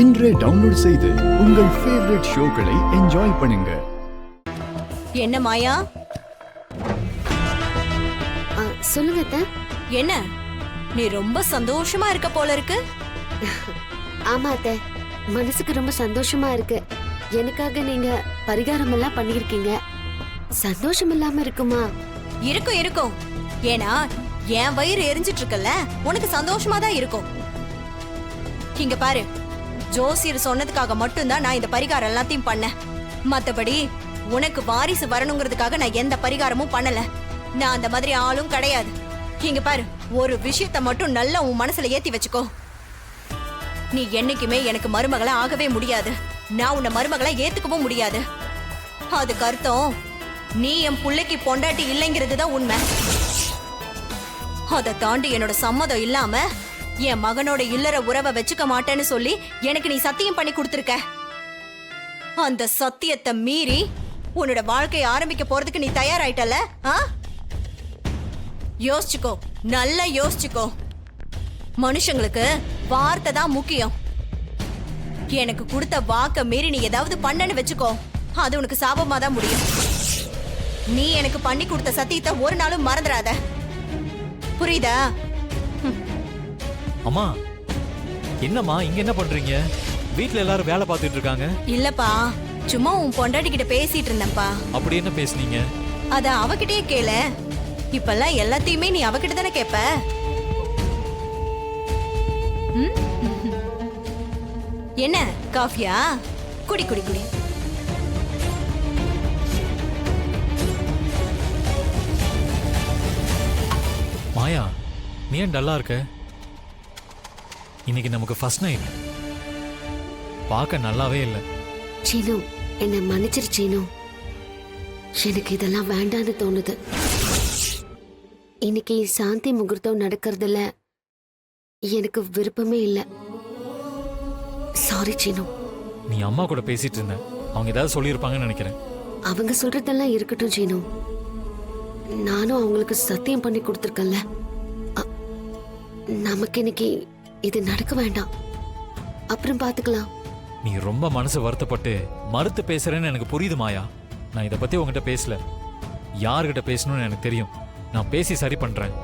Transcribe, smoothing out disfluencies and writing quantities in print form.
இன்றே டவுன்லோட் செய்து உங்கள் ஃபேவரட் ஷோக்களை என்ஜாய் பண்ணுங்க. என்ன மாயா? சொல்லுங்க அத்தை. என்ன நீ ரொம்ப சந்தோஷமா இருக்க போல இருக்கு. ஆமா அத்தை, மனசுக்கு ரொம்ப சந்தோஷமா இருக்கு. எனக்காக நீங்க பரிகாரம் எல்லாம் பண்ணிருக்கீங்க. சந்தோஷம் இல்லாம இருக்குமா? இருக்கும் இருக்கும். ஏன்னா என் வயிறு எரிஞ்சிட்டு இருக்கல, உனக்கு சந்தோஷமா தான் இருக்கும். இங்க பாரு, ஜோசியர் சொன்னதுக்காக மட்டும்தான் நான் இந்த பரிகாரம் எல்லாத்தையும் பண்ணேன். மத்தபடி உனக்கு வாரிசு வரணுங்கிறதுக்காக நான் எந்த பரிகாரமும் பண்ணல. நான் அந்த மாதிரி ஆளும் கிடையாது. இங்க பாரு, ஒரு விஷயத்த மட்டும் நல்லா உன் மனசுல ஏத்தி வச்சுக்கோ. நீ என்னைக்குமே எனக்கு மருமகளா ஆகவே முடியாது. நான் உன்னை மருமகளா ஏத்துக்கவும் முடியாது. அதுக்கு அர்த்தம் நீ என் புள்ளைக்கு பொண்டாட்டி இல்லைங்கிறது தான் உண்மை. அதை தாண்டி என்னோட சம்மதம் இல்லாம என் மகனோட இல்லற உறவை வச்சுக்க மாட்டேன்னு சொல்லி எனக்கு நீ சத்தியம் பண்ணி கொடுத்துருக்க. அந்த சத்தியத்தை மீறி உன்னோட வாழ்க்கையை ஆரம்பிக்க போறதுக்கு நீ தயாராயிட்டல? யோசிச்சுக்கோ, நல்லா யோசிச்சுக்கோ. மனுஷங்களுக்கு வார்த்தை தான் முக்கியம். எனக்கு கொடுத்த வாக்க மீறி நீ ஏதாவது பண்ணன்னு வச்சுக்கோ, அது உனக்கு சாபமா தான் முடியும். நீ எனக்கு பண்ணி கொடுத்த சத்தியத்தை ஒரு நாளும் மறந்துடாத, புரியுதா? அம்மா, என்னம்மா இங்க என்ன பண்றீங்க? வீட்ல எல்லாரும் வேலை பார்த்துட்டு இருக்காங்க. இல்லப்பா, சும்மா உன் பொண்டாட்டி கிட்ட பேசிட்டு இருந்தேன்ப்பா. அப்படி என்ன பேசுனீங்க? அத அவகிட்டயே கேளு. இப்பெல்லாம் எல்லாத்தையுமே நீ அவகிட்ட தானே கேப்ப. என்ன காஃபியா? குடி குடி குடி. மாயா, நீ ஏன் டல்லா இருக்க? இன்னைக்கு நமக்கு ஃபர்ஸ்ட் நைட். பார்க்க நல்லாவே இல்லை. சீனு, என்ன மன்னிச்சிரு சீனு. எனக்கு இதெல்லாம் வேண்டான்னு தோணுது. இன்னைக்கு சாந்தி முகூர்த்தம் நடக்கிறதுல எனக்கு விருப்பமே இல்லை. சாரி சீனு. நீ அம்மா கூட பேசிட்டு இருந்த, அவங்க ஏதாவது சொல்லியிருப்பாங்கன்னு நினைக்கிறேன். அவங்க சொல்றதெல்லாம் இருக்கட்டும் சீனு. நானும் அவங்களுக்கு சத்தியம் பண்ணி கொடுத்துருக்கேன்ல. நமக்கு இன்னைக்கு இது நடக்க வேண்டாம், அப்புறம் பாத்துக்கலாம். நீ ரொம்ப மனசு வருத்தப்பட்டு மறுத்து பேசுறேன்னு எனக்கு புரியுது மாயா. நான் இதை பத்தி உங்ககிட்ட பேசல. யாருகிட்ட பேசணும்னு எனக்கு தெரியும். நான் பேசி சரி பண்றேன்.